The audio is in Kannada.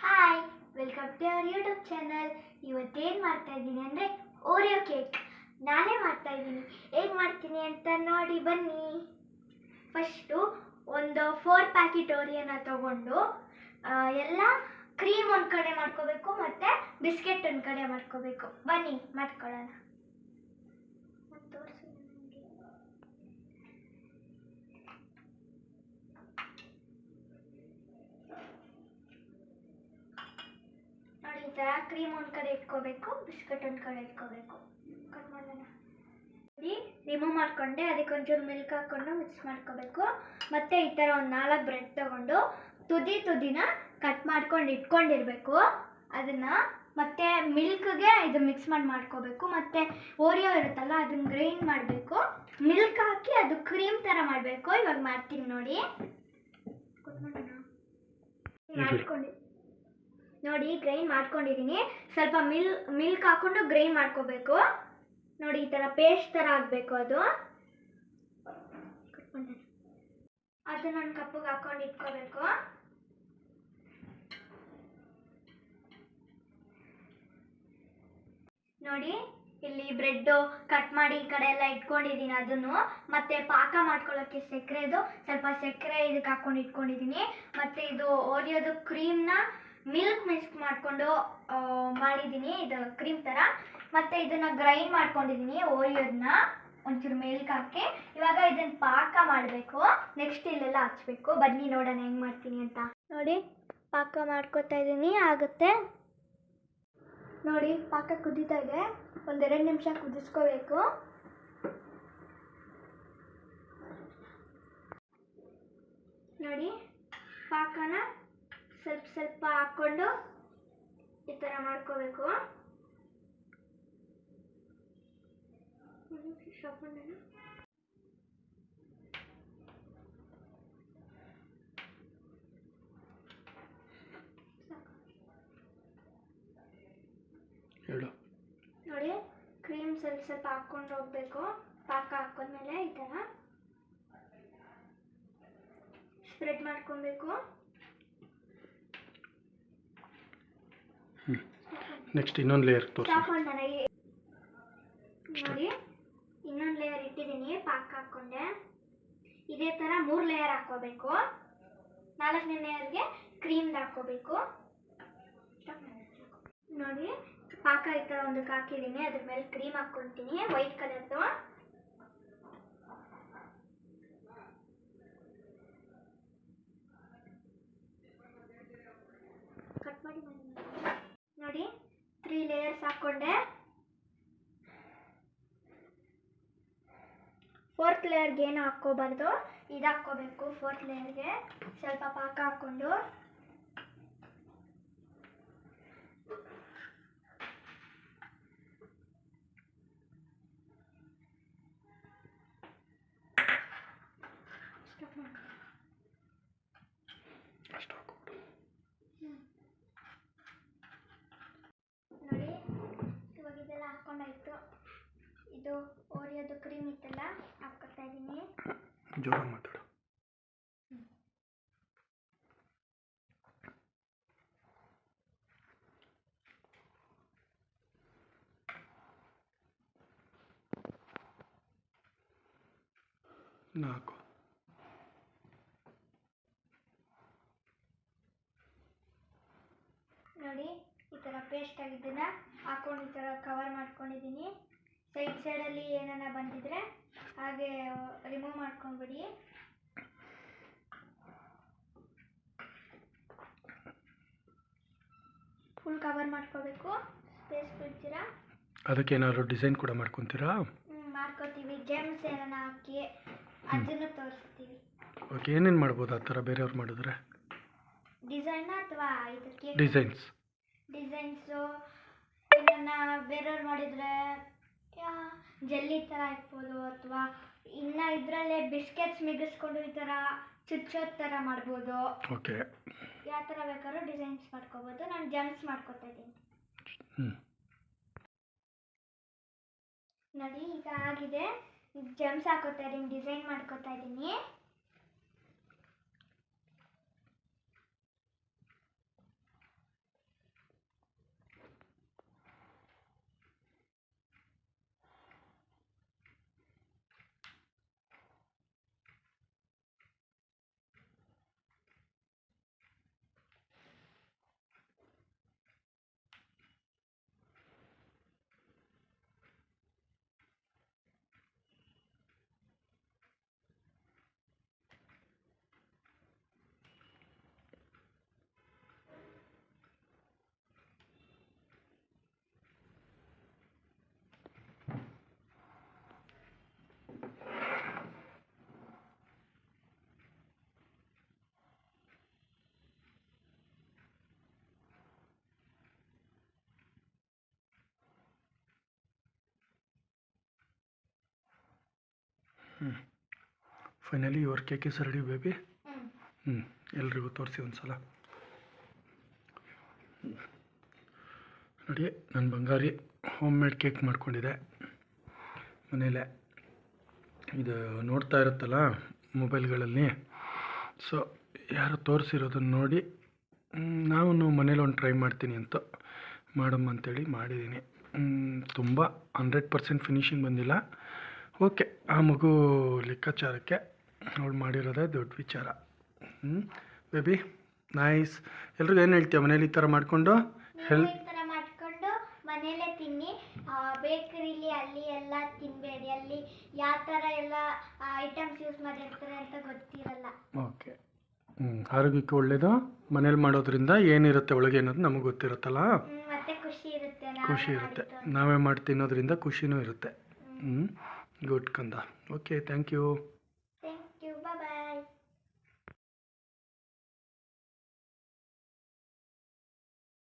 Hi, welcome to our YouTube channel. ಇವತ್ತೇನು ಮಾಡ್ತಾ ಇದ್ದೀನಿ ಅಂದರೆ ಓರಿಯೋ ಕೇಕ್ ನಾನೇ ಮಾಡ್ತಾ ಇದ್ದೀನಿ. ಹೇಗೆ ಮಾಡ್ತೀನಿ ಅಂತ ನೋಡಿ ಬನ್ನಿ. ಫಸ್ಟು ಒಂದು 4 ಪ್ಯಾಕೆಟ್ ಓರಿಯೋನ ತೊಗೊಂಡು ಎಲ್ಲ ಕ್ರೀಮ್ ಒಂದು ಕಡೆ ಮಾಡ್ಕೋಬೇಕು ಮತ್ತು ಬಿಸ್ಕೆಟ್ ಒಂದು ಕಡೆ ಮಾಡ್ಕೋಬೇಕು. ಬನ್ನಿ ಮಾಡ್ಕೊಳ್ಳೋಣ. ತೋರಿಸಿ ನನಗೆ. ನೋಡಿ, ಈ ಥರ ಕ್ರೀಮ್ ಒಂದು ಕಡೆ ಇಟ್ಕೋಬೇಕು, ಬಿಸ್ಕೆಟ್ ಒಂದು ಕಡೆ ಇಟ್ಕೋಬೇಕು. ಕಟ್ ಮಾಡೋಣ. ನೋಡಿ, ರಿಮೂವ್ ಮಾಡಿಕೊಂಡೆ. ಅದಕ್ಕೆ ಒಂಚೂರು ಮಿಲ್ಕ್ ಹಾಕ್ಕೊಂಡು ಮಿಕ್ಸ್ ಮಾಡ್ಕೋಬೇಕು. ಮತ್ತು ಈ ಥರ ಒಂದು 4 ಬ್ರೆಡ್ ತೊಗೊಂಡು ತುದಿನ ಕಟ್ ಮಾಡ್ಕೊಂಡು ಇಟ್ಕೊಂಡಿರಬೇಕು. ಅದನ್ನು ಮತ್ತು ಮಿಲ್ಕ್ಗೆ ಇದು ಮಿಕ್ಸ್ ಮಾಡ್ಕೋಬೇಕು. ಮತ್ತು ಓರಿಯೋ ಇರುತ್ತಲ್ಲ, ಅದನ್ನು ಗ್ರೈಂಡ್ ಮಾಡಬೇಕು. ಮಿಲ್ಕ್ ಹಾಕಿ ಅದು ಕ್ರೀಮ್ ಥರ ಮಾಡಬೇಕು. ಇವಾಗ ಮಾಡ್ತೀನಿ ನೋಡಿ. ನೋಡಿ, ಗ್ರೈಂಡ್ ಮಾಡ್ಕೊಂಡಿದ್ದೀನಿ. ಸ್ವಲ್ಪ ಮಿಲ್ಕ್ ಹಾಕ್ಕೊಂಡು ಗ್ರೈಂಡ್ ಮಾಡ್ಕೋಬೇಕು. ನೋಡಿ, ಈ ಥರ ಪೇಸ್ಟ್ ಥರ ಆಗಬೇಕು. ಅದನ್ನ ಒಂದು ಕಪ್ಪಿಗೆ ಹಾಕೊಂಡು ಇಟ್ಕೋಬೇಕು. ನೋಡಿ, ಇಲ್ಲಿ ಬ್ರೆಡ್ಡು ಕಟ್ ಮಾಡಿ ಈ ಕಡೆ ಎಲ್ಲ ಇಟ್ಕೊಂಡಿದ್ದೀನಿ. ಅದನ್ನು ಮತ್ತೆ ಪಾಕ ಮಾಡ್ಕೊಳ್ಳೋಕ್ಕೆ ಸ್ವಲ್ಪ ಸಕ್ಕರೆ ಇದಕ್ಕೆ ಹಾಕೊಂಡು ಇಟ್ಕೊಂಡಿದ್ದೀನಿ. ಮತ್ತು ಇದು ಓರಿಯೋದು ಕ್ರೀಮ್ನ ಮಿಲ್ಕ್ ಮಿಕ್ಸ್ ಮಾಡಿಕೊಂಡು ಮಾಡಿದ್ದೀನಿ, ಇದು ಕ್ರೀಮ್ ಥರ. ಮತ್ತು ಇದನ್ನು ಗ್ರೈಂಡ್ ಮಾಡ್ಕೊಂಡಿದ್ದೀನಿ ಓರಿಯೋದನ್ನ ಒಂಚೂರು ಮಿಲ್ಕ್ ಹಾಕಿ. ಇವಾಗ ಇದನ್ನು ಪಾಕ ಮಾಡಬೇಕು. ನೆಕ್ಸ್ಟ್ ಇಲ್ಲೆಲ್ಲ ಹಚ್ಬೇಕು. ಬನ್ನಿ ನೋಡೋಣ ಹೆಂಗೆ ಮಾಡ್ತೀನಿ ಅಂತ. ನೋಡಿ, ಪಾಕ ಮಾಡ್ಕೊತಾ ಇದ್ದೀನಿ. ಆಗುತ್ತೆ ನೋಡಿ, ಪಾಕ ಕುದೀತಾ ಇದೆ. 1-2 ನಿಮಿಷ ಕುದಿಸ್ಕೋಬೇಕು. ನೋಡಿ, ಪಾಕನ ಸ್ವಲ್ಪ ಹಾಕ್ಕೊಂಡು ಈ ಥರ ಮಾಡ್ಕೋಬೇಕು. ನೋಡಿ, ಕ್ರೀಮ್ ಸ್ವಲ್ಪ ಹಾಕ್ಕೊಂಡು ಹೋಗ್ಬೇಕು. ಪಾಕ ಹಾಕೊಂಡ್ಮೇಲೆ ಈ ಥರ ಸ್ಪ್ರೆಡ್ ಮಾಡ್ಕೊಬೇಕು. ನೆಕ್ಸ್ಟ್ ಇನ್ನೊಂದು ಲೇಯರ್ ನೋಡಿ, ಇನ್ನೊಂದು ಲೇಯರ್ ಇಟ್ಟಿದ್ದೀನಿ. ಪಾಕ ಹಾಕ್ಕೊಂಡೆ. ಇದೇ ಥರ 3 ಲೇಯರ್ ಹಾಕ್ಕೋಬೇಕು. 4ನೇ ಲೇಯರ್ಗೆ ಕ್ರೀಮ್ ಹಾಕ್ಕೋಬೇಕು. ನೋಡಿ, ಪಾಕ ಈ ಥರ ಒಂದಕ್ಕೆ ಹಾಕಿದ್ದೀನಿ. ಅದ್ರ ಮೇಲೆ ಕ್ರೀಮ್ ಹಾಕ್ಕೊತೀನಿ, ವೈಟ್ ಕಲರ್ದು. ಕಟ್ ಮಾಡಿ ನೋಡಿ, 3 ಲೇಯರ್ಸ್ ಹಾಕ್ಕೊಂಡೆ. 4th ಲೇಯರ್ಗೆ ಏನು ಹಾಕ್ಕೋಬಾರ್ದು, ಇದು ಹಾಕ್ಕೋಬೇಕು. 4th ಲೇಯರ್ಗೆ ಸ್ವಲ್ಪ ಪಾಕ ಹಾಕ್ಕೊಂಡು ನೋಡಿ, ಇವಾಗ ಇದೆಲ್ಲ ಹಾಕ್ಕೊಂಡಾಯ್ತು. ಇದು ಓರಿಯೋದು ಕ್ರೀಮ್ ಇತ್ತಲ್ಲ, ಹಾಕ್ಕೊತಾ ಇದ್ದೀನಿ. ಜೋರಾಗಿ ಮಾತಾಡು. ನಾಲ್ಕು. ನೋಡಿ, ಈ ಥರ ಪೇಸ್ಟ್ ಆಗಿದ್ದನ್ನ ಹಾಕೊಂಡು ಈ ಥರ ಕವರ್ ಮಾಡ್ಕೊಂಡಿದ್ದೀನಿ. ಸೈಡಲ್ಲಿ ಏನಾರ ಬಂದಿದ್ರೆ ಹಾಗೆ ರಿಮೂವ್ ಮಾಡ್ಕೊಂಡ್ಬಿಡಿ. ಫುಲ್ ಕವರ್ ಮಾಡ್ಕೋಬೇಕು. ಸ್ಪೇಸ್ ಬಿಡ್ತೀರಾ. ಅದಕ್ಕೆ ಏನಾದ್ರು ಡಿಸೈನ್ ಕೂಡ ಮಾಡ್ಕೊತೀರಾ? ಮಾಡ್ಕೋತೀವಿ. ಜೆಮ್ಸ್ ಏನಾರ ಹಾಕಿ ಅದನ್ನು ತೋರಿಸ್ತೀವಿ. ಓಕೆ, ಏನೇನು ಮಾಡ್ಬೋದು ಆ ಥರ ಬೇರೆಯವ್ರು ಮಾಡಿದ್ರೆ? ಡಿಸೈನ್ ಅಥವಾ ಇದಕ್ಕೆ ಡಿಸೈನ್ಸು ಇದನ್ನು ಬೇರೆಯವ್ರು ಮಾಡಿದರೆ ಜೆಲ್ಲಿ ಥರ ಇರ್ಬೋದು, ಅಥವಾ ಇನ್ನು ಇದರಲ್ಲೇ ಬಿಸ್ಕೆಟ್ಸ್ ಮಿಗಿಸ್ಕೊಂಡು ಈ ಥರ ಚುಚ್ಚೋದ್ ಥರ ಮಾಡ್ಬೋದು. ಓಕೆ, ಯಾವ ಥರ ಬೇಕಾದ್ರೂ ಡಿಸೈನ್ಸ್ ಮಾಡ್ಕೋಬೋದು. ನಾನು ಜೆಮ್ಸ್ ಮಾಡ್ಕೊತಾ ಇದ್ದೀನಿ. ನೋಡಿ, ಈಗ ಆಗಿದೆ. ಜೆಮ್ಸ್ ಹಾಕೋತಾ ಇದ್ದೀನಿ, ಡಿಸೈನ್ ಮಾಡ್ಕೋತಾ ಇದ್ದೀನಿ. Finally your cake is ready baby. ಹ್ಞೂ ಎಲ್ರಿಗೂ ತೋರಿಸಿ ಒಂದು ಸಲ. ನೋಡಿ ನನ್ನ ಬಂಗಾರಿ ಹೋಮ್ ಮೇಡ್ ಕೇಕ್ ಮಾಡ್ಕೊಂಡಿದೆ ಮನೇಲೆ. ಇದು ನೋಡ್ತಾ ಇರುತ್ತಲ್ಲ ಮೊಬೈಲ್ಗಳಲ್ಲಿ, ಸೊ ಯಾರು ತೋರಿಸಿರೋದನ್ನು ನೋಡಿ ನಾವು ಮನೇಲಿ ಒಂದು ಟ್ರೈ ಮಾಡ್ತೀನಿ ಅಂತ ಮಾಡಮ್ಮ ಅಂತೇಳಿ ಮಾಡಿದ್ದೀನಿ. ತುಂಬ 100% ಫಿನಿಶಿಂಗ್ ಬಂದಿಲ್ಲ. ಓಕೆ, ಆ ಮಗು ಲೆಕ್ಕಾಚಾರಕ್ಕೆ ಅವಳು ಮಾಡಿರೋದೇ ದೊಡ್ಡ ವಿಚಾರ. Baby nice. ಎಲ್ರಿಗೂ ಏನು ಹೇಳ್ತೀಯ ಮನೇಲಿ ಈ ಥರ ಮಾಡಿಕೊಂಡು ನೀವು ಈ ಥರ ಮಾಡಿಕೊಂಡು ಮನೇಲೇ ತಿನ್ನಿ. ಬೇಕರಿಲಿ ಅಲ್ಲಿ ಎಲ್ಲ ತಿನ್ನಬೇಡಿ, ಅಲ್ಲಿ ಯಾವ ಥರ ಎಲ್ಲ ಐಟಮ್ಸ್ ಯೂಸ್ ಮಾಡಿರ್ತಾರೆ ಅಂತ ಗೊತ್ತಿರಲ್ಲ. ಓಕೆ. ಆರೋಗ್ಯಕ್ಕೆ ಒಳ್ಳೆಯದು. ಮನೇಲಿ ಮಾಡೋದ್ರಿಂದ ಏನಿರುತ್ತೆ ಒಳಗೆ ಅನ್ನೋದು ನಮಗೆ ಗೊತ್ತಿರುತ್ತಲ್ಲ, ಮತ್ತೆ ಖುಷಿ ಇರುತ್ತೆ. ಖುಷಿ ಇರುತ್ತೆ. ನಾವೇ ಮಾಡಿ ತಿನ್ನೋದ್ರಿಂದ ಖುಷಿನೂ ಇರುತ್ತೆ. ಗುಡ್ ಕಂದ. Okay, thank you. Thank you, bye.